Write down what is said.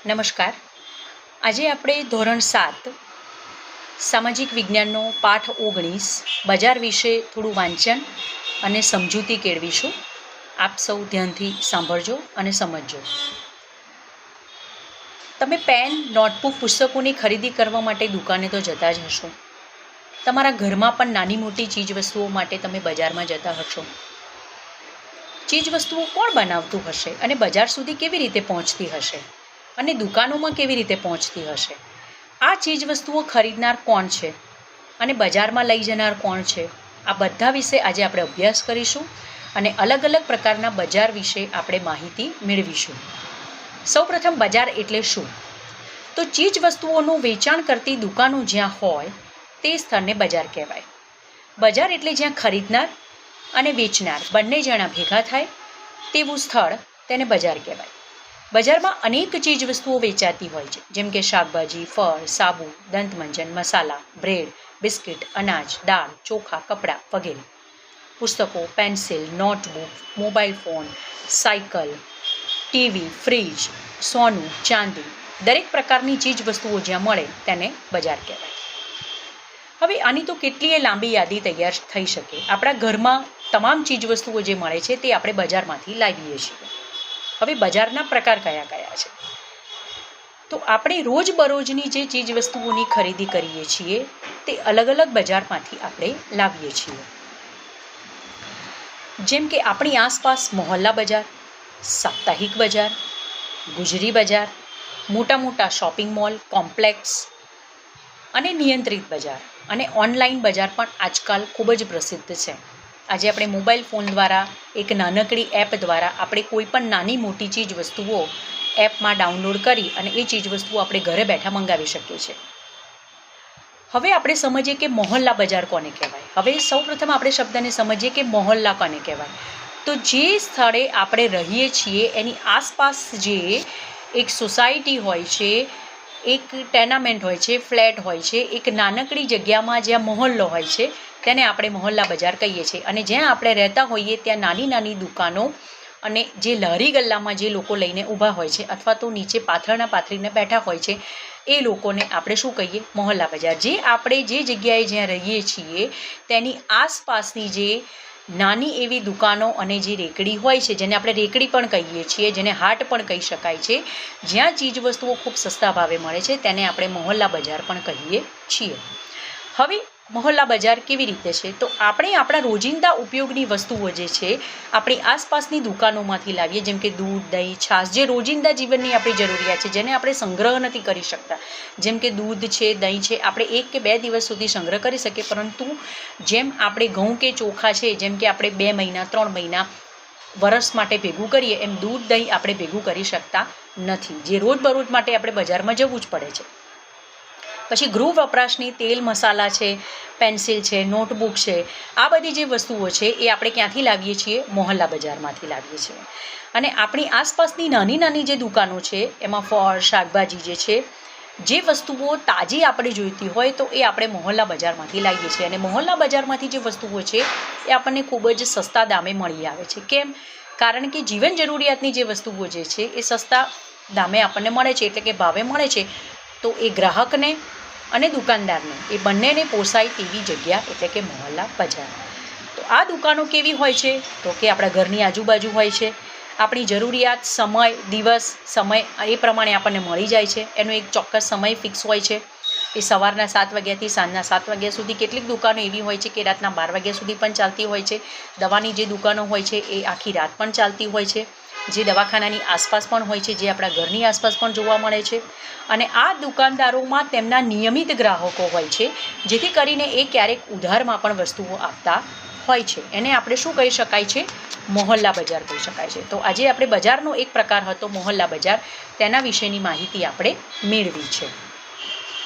નમસ્કાર. આજે આપણે ધોરણ 7 સામાજિક વિજ્ઞાનનો પાઠ 19 બજાર વિશે થોડું વાંચન અને સમજૂતી કેળવીશું. આપ સૌ ધ્યાનથી સાંભળજો અને સમજજો. તમે પેન, નોટબુક, પુસ્તકોની ખરીદી કરવા માટે દુકાને તો જતા જ હશો. તમારા ઘરમાં પણ નાની મોટી ચીજવસ્તુઓ માટે તમે બજારમાં જતા હશો. ચીજવસ્તુઓ કોણ બનાવતું હશે અને બજાર સુધી કેવી રીતે પહોંચતી હશે અને દુકાનોમાં કેવી રીતે પહોંચતી હશે? આ ચીજવસ્તુઓ ખરીદનાર કોણ છે અને બજારમાં લઈ જનાર કોણ છે? આ બધા વિશે આજે આપણે અભ્યાસ કરીશું અને અલગ અલગ પ્રકારના બજાર વિશે આપણે માહિતી મેળવીશું. સૌપ્રથમ બજાર એટલે શું? તો ચીજવસ્તુઓનું વેચાણ કરતી દુકાનો જ્યાં હોય તે સ્થળને બજાર કહેવાય. બજાર એટલે જ્યાં ખરીદનાર અને વેચનાર બંને જણા ભેગા થાય તેવું સ્થળ તેને બજાર કહેવાય. બજારમાં અનેક ચીજવસ્તુઓ વેચાતી હોય છે, જેમ કે શાકભાજી, ફળ, સાબુ, દંતમંજન, મસાલા, બ્રેડ, બિસ્કિટ, અનાજ, દાળ, ચોખા, કપડાં વગેરે. પુસ્તકો, pencil, notebook, mobile phone, cycle, TV, fridge, સોનું, ચાંદી, દરેક પ્રકારની ચીજવસ્તુઓ જ્યાં મળે તેને બજાર કહેવાય. હવે આની તો કેટલીય લાંબી યાદી તૈયાર થઈ શકે. આપણા ઘરમાં તમામ ચીજવસ્તુઓ જે મળે છે તે આપણે બજારમાંથી લાવીએ છીએ. હવે બજારના પ્રકાર કયા કયા છે? તો આપણે રોજબરોજની જે ચીજવસ્તુઓની ખરીદી કરીએ છીએ તે અલગ અલગ બજારમાંથી આપણે લાવીએ છીએ. જેમ કે આપણી આસપાસ મોહલ્લા બજાર, સાપ્તાહિક બજાર, ગુજરી બજાર, મોટા મોટા શોપિંગ મોલ, કોમ્પ્લેક્સ અને નિયંત્રિત બજાર અને ઓનલાઈન બજાર પણ આજકાલ ખૂબ જ પ્રસિદ્ધ છે. આજે આપણે મોબાઈલ ફોન દ્વારા એક નાનકડી એપ દ્વારા આપણે કોઈ પણ નાની મોટી ચીજ વસ્તુઓ એપમાં ડાઉનલોડ કરી અને એ ચીજ વસ્તુઓ આપણે ઘરે બેઠા મંગાવી શકીએ છીએ. હવે આપણે સમજીએ કે મોહલ્લા બજાર કોને કહેવાય. હવે સૌપ્રથમ આપણે શબ્દને સમજીએ કે મોહલ્લા કોને કહેવાય. તો જે સ્થળે આપણે રહીએ છીએ એની આસપાસ જે એક સોસાયટી હોય છે, એક ટેનામેન્ટ હોય છે, ફ્લેટ હોય છે, એક નાનકડી જગ્યામાં જ્યાં મોહલ્લો હોય છે તેને આપણે મોહલ્લા બજાર કહીએ છીએ. અને જ્યાં આપણે રહેતા હોઈએ ત્યાં નાની નાની દુકાનો અને જે લારી ગલ્લામાં જે લોકો લઈને ઊભા હોય છે અથવા તો નીચે પાથરીને બેઠા હોય છે એ લોકોને આપણે શું કહીએ? મોહલ્લા બજાર. જે આપણે જે જગ્યાએ જ્યાં રહીએ છીએ તેની આસપાસની જે નાની એવી દુકાનો અને જે રેકડી હોય છે, જેને આપણે રેકડી પણ કહીએ છીએ, જેને હાટ પણ કહી શકાય છે, જ્યાં ચીજવસ્તુઓ ખૂબ સસ્તા ભાવે મળે છે તેને આપણે મોહલ્લા બજાર પણ કહીએ છીએ. હવે મોહલ્લા બજાર કેવી રીતે છે? તો આપણે આપણા રોજિંદા ઉપયોગની વસ્તુઓ જે છે આપણી આસપાસની દુકાનોમાંથી લાવીએ, જેમ કે દૂધ, દહીં, છાશ, જે રોજિંદા જીવનની આપણી જરૂરિયાત છે, જેને આપણે સંગ્રહ નથી કરી શકતા. જેમ કે દૂધ છે, દહીં છે, આપણે 1 કે 2 દિવસ સુધી સંગ્રહ કરી શકીએ, પરંતુ જેમ આપણે ઘઉં કે ચોખા છે, જેમ કે આપણે 2 મહિના 3 મહિના વરસ માટે ભેગું કરીએ, એમ દૂધ, દહીં આપણે ભેગું કરી શકતા નથી, જે રોજબરોજ માટે આપણે બજારમાં જવું જ પડે છે. પછી ગૃહ વપરાશની તેલ, મસાલા છે, પેન્સિલ છે, નોટબુક છે, આ બધી જે વસ્તુઓ છે એ આપણે ક્યાંથી લાવીએ છીએ? મોહલ્લા બજારમાંથી લાવીએ છીએ. અને આપણી આસપાસની નાની નાની જે દુકાનો છે એમાં ફળ, શાકભાજી જે છે, જે વસ્તુઓ તાજી આપણે જોઈતી હોય તો એ આપણે મોહલ્લા બજારમાંથી લાવીએ છીએ. અને મોહલ્લા બજારમાંથી જે વસ્તુઓ છે એ આપણને ખૂબ જ સસ્તા દામે મળી આવે છે. કેમ? કારણ કે જીવન જરૂરિયાતની જે વસ્તુઓ જે છે એ સસ્તા દામે આપણને મળે છે, એટલે કે ભાવે મળે છે. તો એ ગ્રાહકને અને દુકાનદારને એ બંનેને પોસાય તેવી જગ્યા એટલે કે મોહલ્લા બજાર. તો આ દુકાનો કેવી હોય છે? તો કે આપણા ઘરની આજુબાજુ હોય છે. આપણી જરૂરિયાત, સમય, દિવસ, સમય એ પ્રમાણે આપણને મળી જાય છે. એનો એક ચોક્કસ સમય ફિક્સ હોય છે. એ સવારના 7 વાગ્યાથી સાંજના 7 વાગ્યા સુધી. કેટલીક દુકાનો એવી હોય છે કે રાતના 12 વાગ્યા સુધી પણ ચાલતી હોય છે. દવાની જે દુકાનો હોય છે એ આખી રાત પણ ચાલતી હોય છે, જે દવાખાનાની આસપાસ પણ હોય છે, જે આપણા ઘરની આસપાસ પણ જોવા મળે છે. અને આ દુકાનદારોમાં તેમના નિયમિત ગ્રાહકો હોય છે, જેથી કરીને એ ક્યારેક ઉધારમાં પણ વસ્તુઓ આપતા હોય છે. એને આપણે શું કહી શકાય છે? મોહલ્લા બજાર કહી શકાય છે. તો આજે આપણે બજારનો એક પ્રકાર હતો મોહલ્લા બજાર, તેના વિશેની માહિતી આપણે મેળવી છે.